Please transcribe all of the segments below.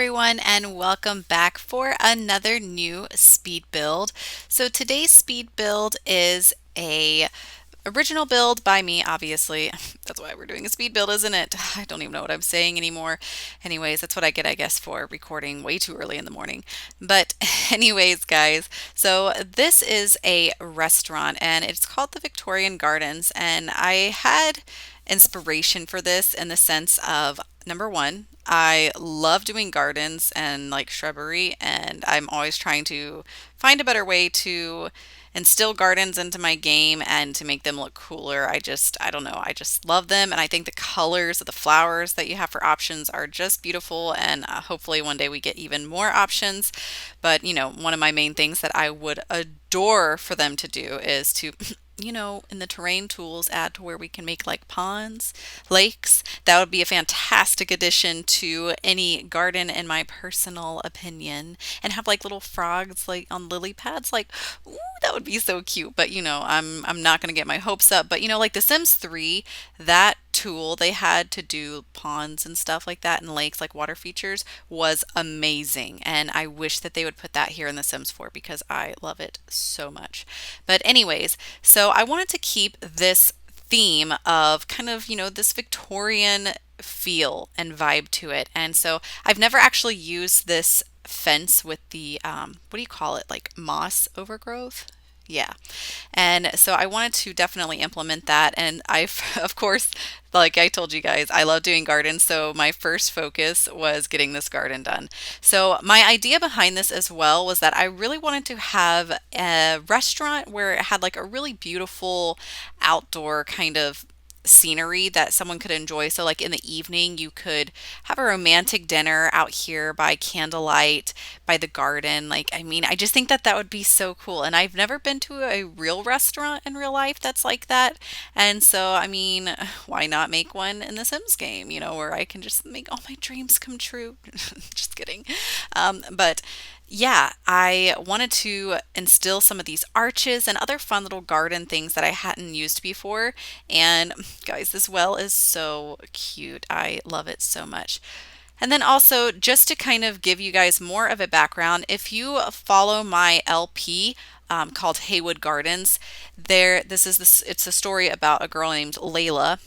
everyone, and welcome back for another new speed build. So today's speed build is a original build by me, obviously. That's why we're doing a speed build, isn't it? I don't even know what I'm saying anymore. Anyways, that's what I get, I guess, for recording way too early in the morning. But anyways, guys, so this is a restaurant and it's called the Victorian Gardens, and I had inspiration for this in the sense of number one, I love doing gardens and like shrubbery, and I'm always trying to find a better way to instill gardens into my game and to make them look cooler. I don't know, I just love them. And I think the colors of the flowers that you have for options are just beautiful. And hopefully one day we get even more options. But, one of my main things that I would adore for them to do is to in the terrain tools, add to where we can make like ponds, lakes. That would be a fantastic addition to any garden, in my personal opinion. And have like little frogs like on lily pads. Like, ooh, that would be so cute. But I'm not gonna get my hopes up. But like The Sims 3, that tool they had to do ponds and stuff like that and lakes, like water features, was amazing. And I wish that they would put that here in The Sims 4 because I love it so much. But anyways, so I wanted to keep this theme of kind of, this Victorian feel and vibe to it. And so I've never actually used this fence with the, what do you call it? Like moss overgrowth? Yeah. And so I wanted to definitely implement that. And I've, of course, like I told you guys, I love doing gardens. So my first focus was getting this garden done. So my idea behind this as well was that I really wanted to have a restaurant where it had like a really beautiful outdoor kind of scenery that someone could enjoy. So like in the evening, you could have a romantic dinner out here by candlelight, by the garden. Like, I mean, I just think that that would be so cool. And I've never been to a real restaurant in real life that's like that. And so, I mean, why not make one in the Sims game, where I can just make all my dreams come true? Just kidding. But yeah, I wanted to instill some of these arches and other fun little garden things that I hadn't used before. And guys, this well is so cute. I love it so much. And then also, just to kind of give you guys more of a background, if you follow my LP called Haywood Gardens, it's a story about a girl named Layla,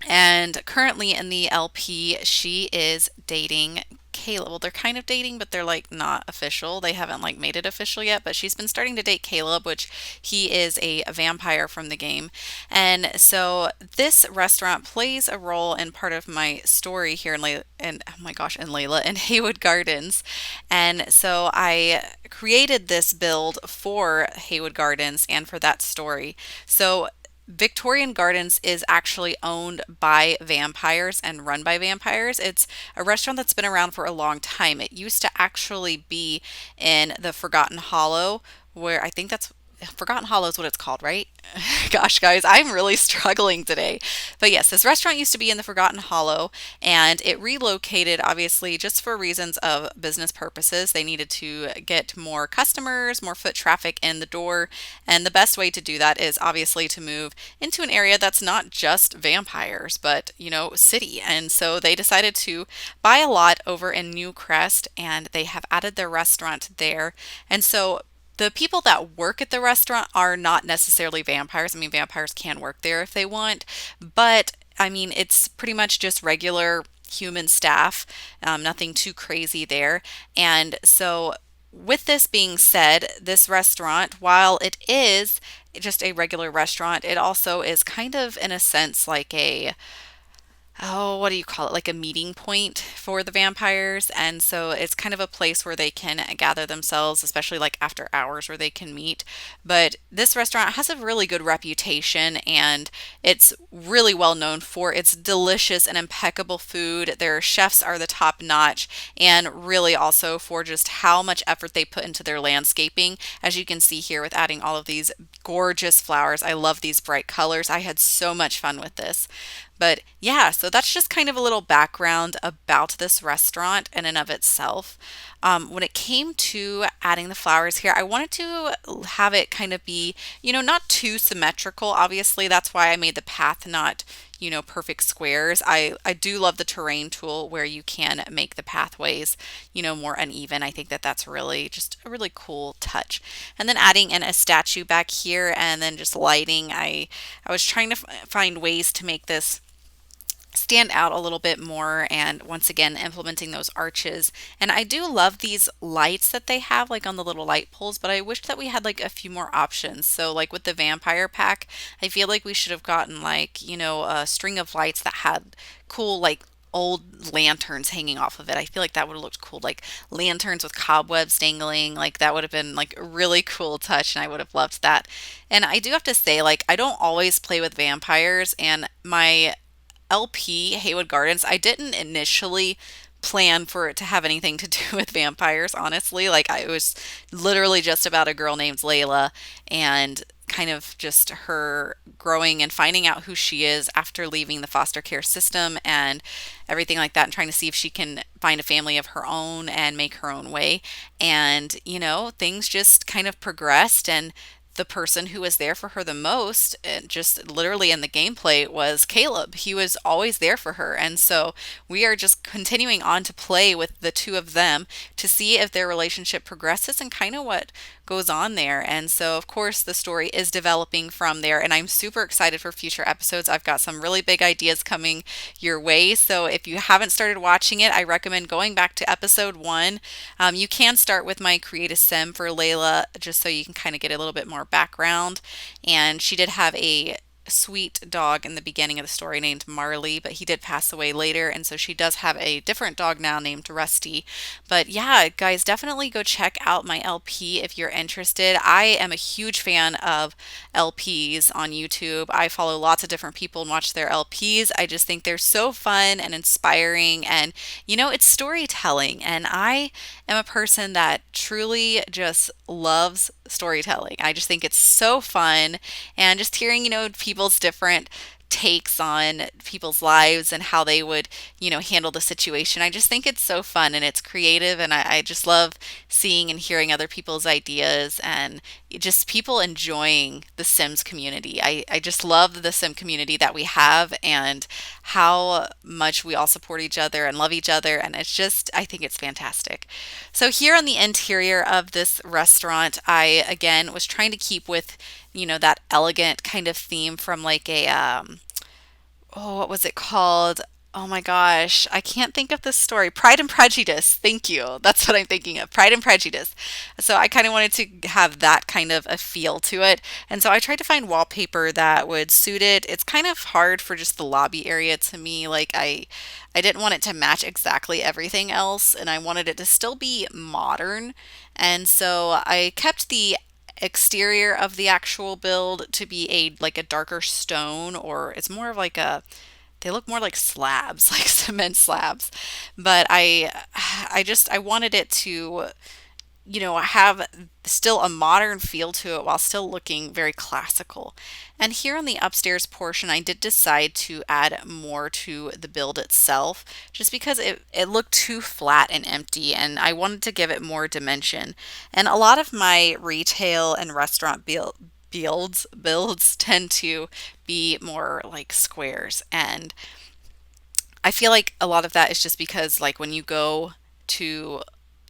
and currently in the LP, she is dating Caleb. Well, they're kind of dating, but they're like not official. They haven't like made it official yet, but she's been starting to date Caleb, which he is a vampire from the game. And so this restaurant plays a role in part of my story here in oh my gosh, in Layla in Haywood Gardens. And so I created this build for Haywood Gardens and for that story. So Victorian Gardens is actually owned by vampires and run by vampires. It's a restaurant that's been around for a long time. It used to actually be in the Forgotten Hollow, where I think that's Forgotten Hollow is what it's called, right? Gosh, guys, I'm really struggling today. But yes, this restaurant used to be in the Forgotten Hollow, and it relocated, obviously, just for reasons of business purposes. They needed to get more customers, more foot traffic in the door. And the best way to do that is obviously to move into an area that's not just vampires, but, city. And so they decided to buy a lot over in New Crest, and they have added their restaurant there. And so the people that work at the restaurant are not necessarily vampires. I mean, vampires can work there if they want, but I mean, it's pretty much just regular human staff, nothing too crazy there. And so, with this being said, this restaurant, while it is just a regular restaurant, it also is kind of, in a sense, like what do you call it? Like a meeting point for the vampires. And so it's kind of a place where they can gather themselves, especially like after hours where they can meet. But this restaurant has a really good reputation, and it's really well known for its delicious and impeccable food. Their chefs are the top notch, and really also for just how much effort they put into their landscaping. As you can see here with adding all of these gorgeous flowers. I love these bright colors. I had so much fun with this. But yeah, so that's just kind of a little background about this restaurant in and of itself. When it came to adding the flowers here, I wanted to have it kind of be, not too symmetrical. Obviously, that's why I made the path not, perfect squares. I do love the terrain tool where you can make the pathways, more uneven. I think that that's really just a really cool touch. And then adding in a statue back here and then just lighting. I was trying to find ways to make this stand out a little bit more, and once again implementing those arches. And I do love these lights that they have like on the little light poles, but I wish that we had like a few more options. So like with the vampire pack, I feel like we should have gotten like, a string of lights that had cool like old lanterns hanging off of it. I feel like that would have looked cool, like lanterns with cobwebs dangling. Like that would have been like a really cool touch, and I would have loved that. And I do have to say, like, I don't always play with vampires, and my LP, Haywood Gardens, I didn't initially plan for it to have anything to do with vampires, honestly. Like, it was literally just about a girl named Layla and kind of just her growing and finding out who she is after leaving the foster care system and everything like that, and trying to see if she can find a family of her own and make her own way. And, things just kind of progressed, and the person who was there for her the most, just literally in the gameplay, was Caleb. He was always there for her. And so we are just continuing on to play with the two of them to see if their relationship progresses and kind of what goes on there. And so, of course, the story is developing from there. And I'm super excited for future episodes. I've got some really big ideas coming your way. So if you haven't started watching it, I recommend going back to episode 1. You can start with my Create a Sim for Layla, just so you can kind of get a little bit more background. And she did have a sweet dog in the beginning of the story named Marley, but he did pass away later, and so she does have a different dog now named Rusty. But yeah, guys, definitely go check out my LP if you're interested. I am a huge fan of LPs on YouTube. I follow lots of different people and watch their LPs. I just think they're so fun and inspiring, and it's storytelling, and I am a person that truly just loves storytelling. I just think it's so fun, and just hearing, people's different takes on people's lives and how they would, handle the situation. I just think it's so fun and it's creative, and I just love seeing and hearing other people's ideas and just people enjoying the Sims community. I just love the Sim community that we have and how much we all support each other and love each other. And it's just, I think it's fantastic. So here on the interior of this restaurant, I again was trying to keep with, that elegant kind of theme from like a oh, what was it called? Oh my gosh, I can't think of this story. Pride and Prejudice. Thank you. That's what I'm thinking of. Pride and Prejudice. So I kind of wanted to have that kind of a feel to it. And so I tried to find wallpaper that would suit it. It's kind of hard for just the lobby area to me. Like I didn't want it to match exactly everything else, and I wanted it to still be modern. And so I kept the exterior of the actual build to be a like a darker stone, or it's more of like a, they look more like slabs, like cement slabs. But I wanted it to, have still a modern feel to it while still looking very classical. And here on the upstairs portion, I did decide to add more to the build itself, just because it looked too flat and empty, and I wanted to give it more dimension. And a lot of my retail and restaurant builds tend to be more like squares, and I feel like a lot of that is just because, like, when you go to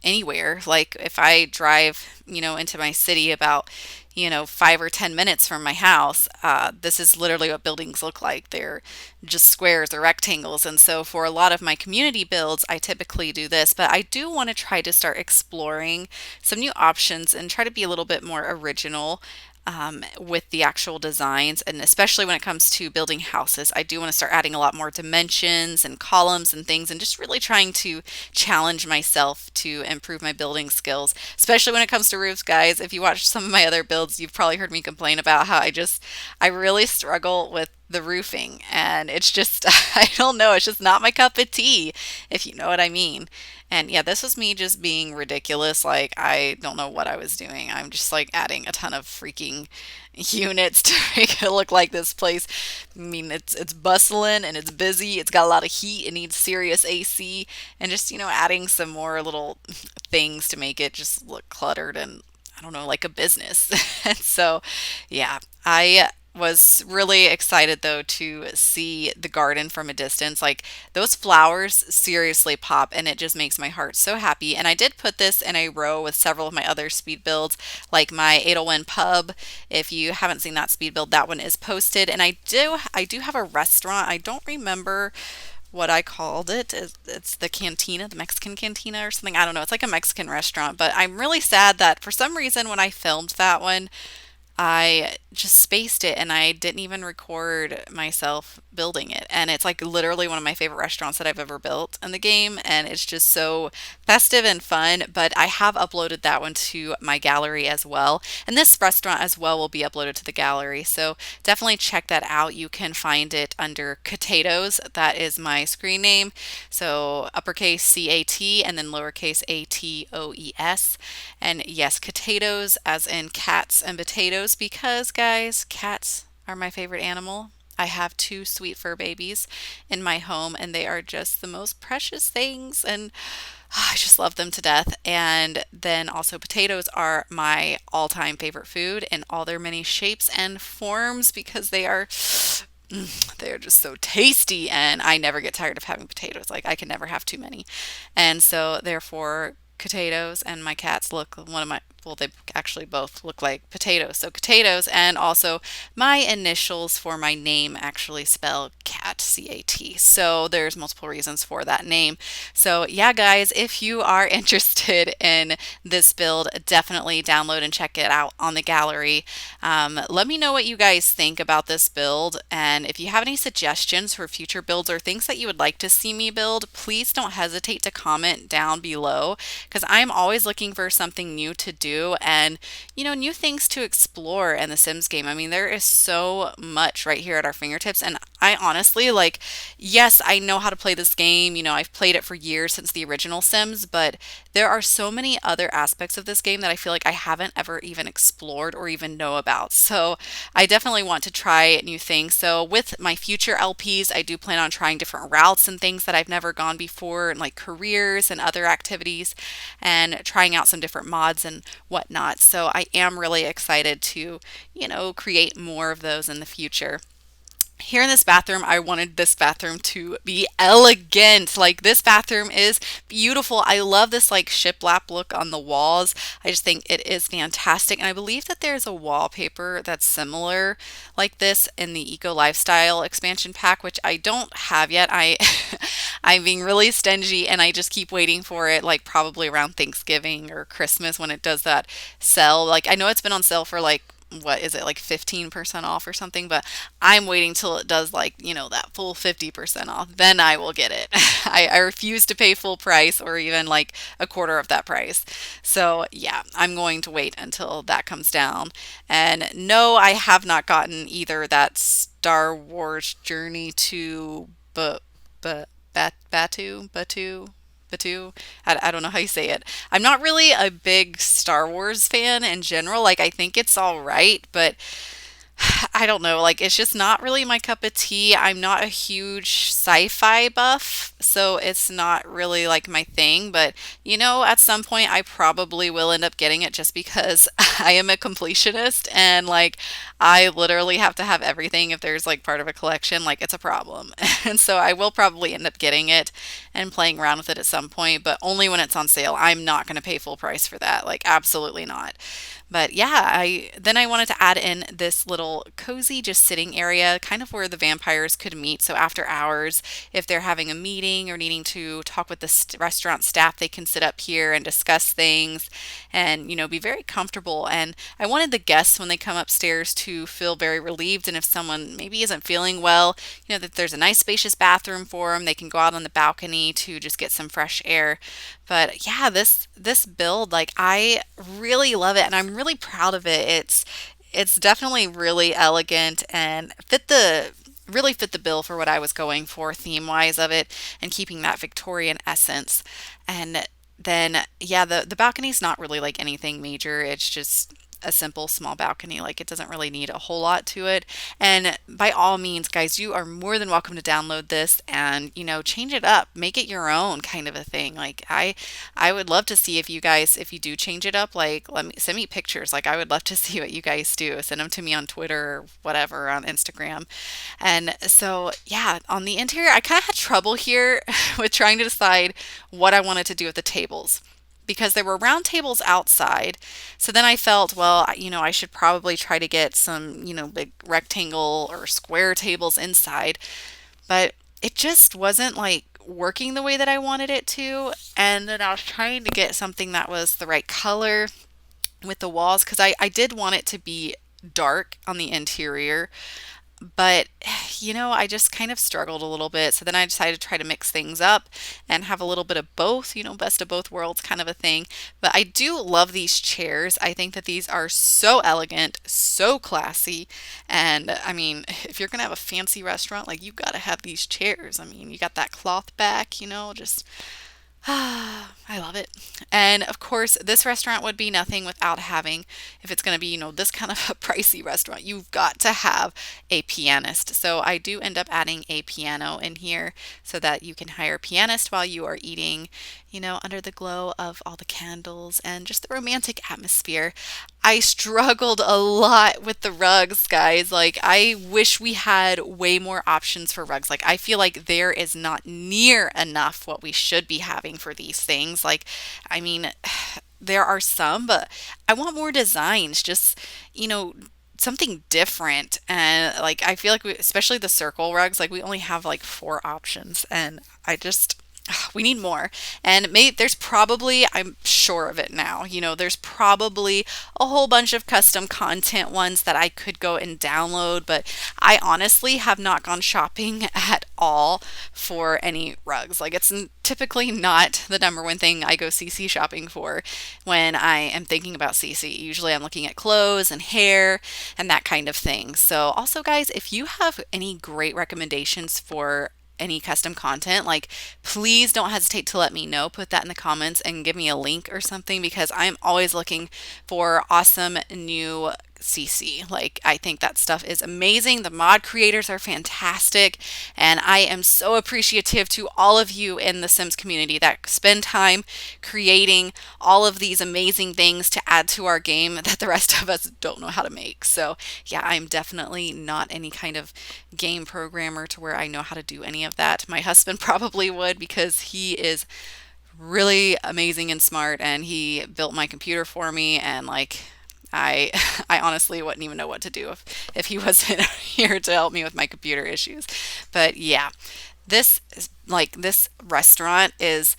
anywhere, like if I drive, into my city about, 5 or 10 minutes from my house, this is literally what buildings look like. They're just squares or rectangles. And so for a lot of my community builds, I typically do this, but I do want to try to start exploring some new options and try to be a little bit more original. With the actual designs, and especially when it comes to building houses, I do want to start adding a lot more dimensions and columns and things, and just really trying to challenge myself to improve my building skills, especially when it comes to roofs, guys. If you watch some of my other builds, you've probably heard me complain about how I really struggle with the roofing, and it's just, I don't know, it's just not my cup of tea, if you know what I mean. And yeah, this was me just being ridiculous. Like, I don't know what I was doing. I'm just like adding a ton of freaking units to make it look like this place. I mean, it's bustling and it's busy. It's got a lot of heat. It needs serious AC, and just, adding some more little things to make it just look cluttered and, I don't know, like a business. And so, yeah, I was really excited though to see the garden from a distance. Like those flowers seriously pop and it just makes my heart so happy. And I did put this in a row with several of my other speed builds, like my Edelwin pub. If you haven't seen that speed build, that one is posted. And I do have a restaurant. I don't remember what I called it. It's the cantina, the Mexican cantina or something. I don't know. It's like a Mexican restaurant, but I'm really sad that for some reason when I filmed that one, I just spaced it and I didn't even record myself building it. And it's like literally one of my favorite restaurants that I've ever built in the game. And it's just so festive and fun. But I have uploaded that one to my gallery as well. And this restaurant as well will be uploaded to the gallery. So definitely check that out. You can find it under CATatoes. That is my screen name. So uppercase CAT and then lowercase ATOES. And yes, CATatoes as in cats and potatoes because, guys, cats are my favorite animal. I have two sweet fur babies in my home, and they are just the most precious things, and I just love them to death. And then also, potatoes are my all time favorite food in all their many shapes and forms because they're just so tasty, and I never get tired of having potatoes. Like, I can never have too many. And so, therefore, CATatoes and my cats look one of my well, they actually both look like potatoes. So CATatoes, and also my initials for my name actually spell cat, CAT. So there's multiple reasons for that name. So yeah, guys, if you are interested in this build, definitely download and check it out on the gallery. Let me know what you guys think about this build, and if you have any suggestions for future builds or things that you would like to see me build, please don't hesitate to comment down below because I'm always looking for something new to do and new things to explore in the Sims game. I mean, there is so much right here at our fingertips, and I honestly like, yes, I know how to play this game. I've played it for years since the original Sims, but there are so many other aspects of this game that I feel like I haven't ever even explored or even know about. So I definitely want to try new things. So with my future LPs, I do plan on trying different routes and things that I've never gone before, and like careers and other activities, and trying out some different mods and whatnot. So I am really excited to, create more of those in the future. Here in this bathroom, I wanted this bathroom to be elegant. Like, this bathroom is beautiful. I love this like shiplap look on the walls. I just think it is fantastic. And I believe that there's a wallpaper that's similar like this in the Eco Lifestyle expansion pack, which I don't have yet. I'm being really stingy and I just keep waiting for it, like probably around Thanksgiving or Christmas when it does that sell. Like, I know it's been on sale for like, what is it, like 15% off or something, but I'm waiting till it does like, that full 50% off. Then I will get it. I refuse to pay full price or even like a quarter of that price. So yeah, I'm going to wait until that comes down. And no, I have not gotten either that Star Wars Journey to Batu. I don't know how you say it. I'm not really a big Star Wars fan in general. Like, I think it's all right, but I don't know, like it's just not really my cup of tea. I'm not a huge sci-fi buff, so it's not really like my thing, but at some point I probably will end up getting it just because I am a completionist and like I literally have to have everything if there's like part of a collection, like it's a problem. And so I will probably end up getting it and playing around with it at some point, but only when it's on sale. I'm not going to pay full price for that, like absolutely not. But yeah, I wanted to add in this little cozy just sitting area, kind of where the vampires could meet. So after hours, if they're having a meeting or needing to talk with the restaurant staff, they can sit up here and discuss things and, be very comfortable. And I wanted the guests when they come upstairs to feel very relieved. And if someone maybe isn't feeling well, that there's a nice spacious bathroom for them. They can go out on the balcony to just get some fresh air. But yeah, this build, like I really love it and I'm really proud of it. It's definitely really elegant and really fit the bill for what I was going for theme wise of it and keeping that Victorian essence. And then yeah, the balcony's not really like anything major. It's just a simple small balcony. Like it doesn't really need a whole lot to it. And by all means, guys, you are more than welcome to download this and, change it up, make it your own kind of a thing. Like I would love to see if you guys, if you do change it up, like let me send me pictures. Like I would love to see what you guys do. Send them to me on Twitter or whatever on Instagram. And so, yeah, on the interior, I kind of had trouble here with trying to decide what I wanted to do with the tables because there were round tables outside. So then I felt, well, I should probably try to get some, big rectangle or square tables inside. But it just wasn't like working the way that I wanted it to. And then I was trying to get something that was the right color with the walls because I did want it to be dark on the interior, but I just kind of struggled a little bit. So then I decided to try to mix things up and have a little bit of both, best of both worlds kind of a thing. But I do love these chairs. I think that these are so elegant, so classy. And I mean, if you're going to have a fancy restaurant, like you got to have these chairs. I mean, you got that cloth back, just I love it. And of course, this restaurant would be nothing without having, if it's going to be, this kind of a pricey restaurant, you've got to have a pianist. So I do end up adding a piano in here so that you can hire a pianist while you are eating, under the glow of all the candles and just the romantic atmosphere. I struggled a lot with the rugs, guys. Like, I wish we had way more options for rugs. Like, I feel like there is not near enough what we should be having for these things. Like, I mean, there are some, but I want more designs. Just, you know, something different. And like, I feel like especially the circle rugs, like we only have like four options, and I just we need more. And there's probably, I'm sure of it now, there's probably a whole bunch of custom content ones that I could go and download, but I honestly have not gone shopping at all for any rugs. Like it's typically not the number one thing I go CC shopping for when I am thinking about CC. Usually I'm looking at clothes and hair and that kind of thing. So also guys, if you have any great recommendations for any custom content, like please don't hesitate to let me know. Put that in the comments and give me a link or something because I'm always looking for awesome new CC. Like I think that stuff is amazing. The mod creators are fantastic, and I am so appreciative to all of you in the Sims community that spend time creating all of these amazing things to add to our game that the rest of us don't know how to make. So yeah, I'm definitely not any kind of game programmer to where I know how to do any of that. My husband probably would because he is really amazing and smart, and he built my computer for me, and like I I honestly wouldn't even know what to do if he wasn't here to help me with my computer issues. But yeah, this restaurant is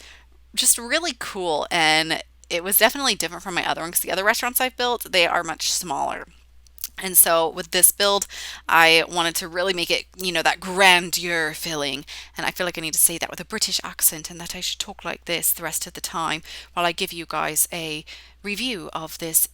just really cool, and it was definitely different from my other one because the other restaurants I've built, they are much smaller. And so with this build, I wanted to really make it, that grandeur feeling. And I feel like I need to say that with a British accent and that I should talk like this the rest of the time while I give you guys a review of this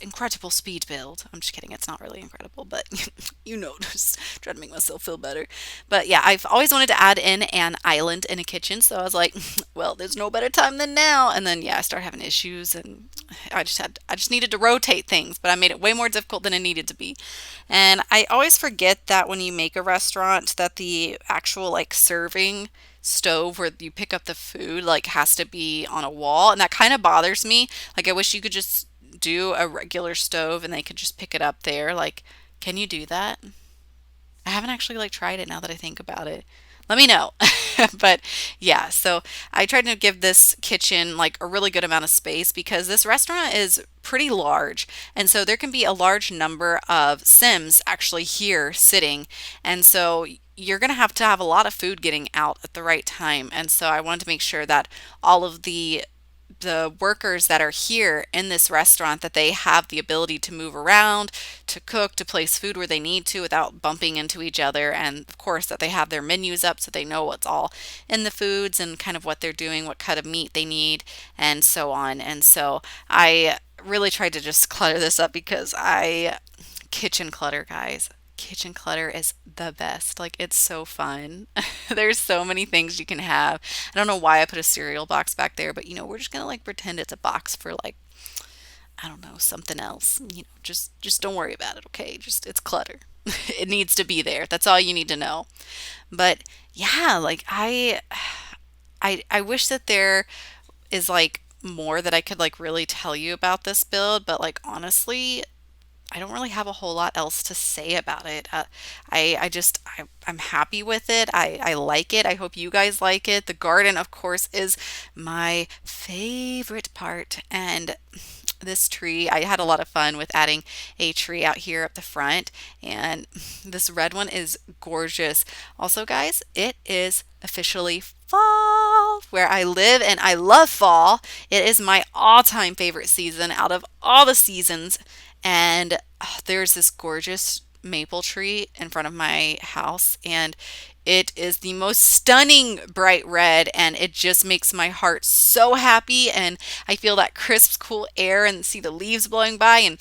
incredible speed build. I'm just kidding. It's not really incredible, but just trying to make myself feel better. But yeah, I've always wanted to add in an island in a kitchen. So I was like, well, there's no better time than now. And then, yeah, I started having issues and I just needed to rotate things, but I made it way more difficult than it needed to be. And I always forget that when you make a restaurant that the actual like serving stove where you pick up the food like has to be on a wall, and that kind of bothers me. Like I wish you could just do a regular stove and they could just pick it up there. Like, can you do that? I haven't actually like tried it now that I think about it. Let me know. But yeah, so I tried to give this kitchen like a really good amount of space because this restaurant is pretty large. And so there can be a large number of Sims actually here sitting. And so you're going to have a lot of food getting out at the right time. And so I wanted to make sure that all of the workers that are here in this restaurant that they have the ability to move around, to cook, to place food where they need to without bumping into each other, and of course that they have their menus up so they know what's all in the foods and kind of what they're doing, what kind of meat they need, and so on. And so I really tried to just clutter this up because kitchen clutter, guys. Kitchen clutter is the best. Like it's so fun. There's so many things you can have. I don't know why I put a cereal box back there, but we're just gonna like pretend it's a box for like I don't know, something else. Just don't worry about it, okay? Just it's clutter. It needs to be there. That's all you need to know. But yeah, like I wish that there is like more that I could like really tell you about this build, but like honestly, I don't really have a whole lot else to say about it. I'm happy with it. I like it. I hope you guys like it. The garden, of course, is my favorite part. And this tree, I had a lot of fun with adding a tree out here up the front. And this red one is gorgeous. Also, guys, it is officially fall where I live, and I love fall. It is my all-time favorite season out of all the seasons. And there's this gorgeous maple tree in front of my house, and it is the most stunning bright red, and it just makes my heart so happy. And I feel that crisp, cool air and see the leaves blowing by, and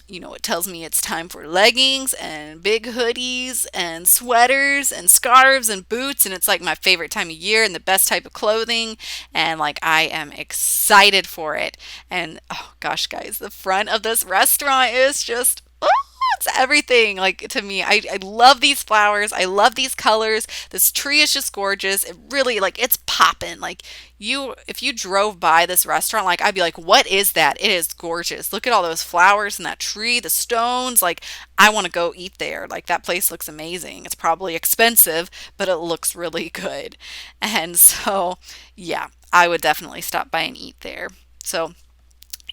it tells me it's time for leggings and big hoodies and sweaters and scarves and boots. And it's like my favorite time of year and the best type of clothing. And like I am excited for it. And oh gosh, guys, the front of this restaurant is just. Oh, it's everything. Like to me, I love these flowers. I love these colors. This tree is just gorgeous. It really like it's popping. Like if you drove by this restaurant, like I'd be like, what is that? It is gorgeous. Look at all those flowers and that tree, the stones. Like I want to go eat there. Like that place looks amazing. It's probably expensive, but it looks really good. And so, yeah, I would definitely stop by and eat there. So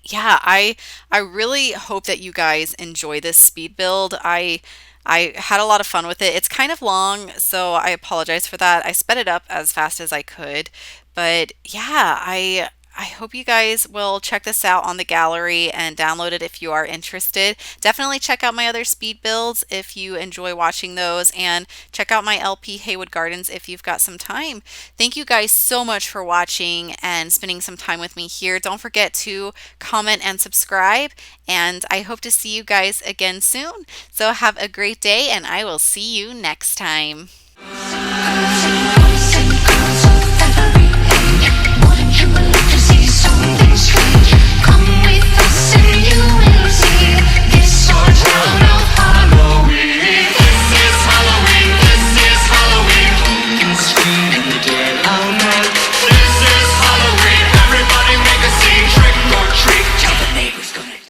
yeah, I really hope that you guys enjoy this speed build. I had a lot of fun with it. It's kind of long, so I apologize for that. I sped it up as fast as I could. But yeah, I hope you guys will check this out on the gallery and download it if you are interested. Definitely check out my other speed builds if you enjoy watching those, and check out my LP Haywood Gardens if you've got some time. Thank you guys so much for watching and spending some time with me here. Don't forget to comment and subscribe, and I hope to see you guys again soon. So have a great day, and I will see you next time.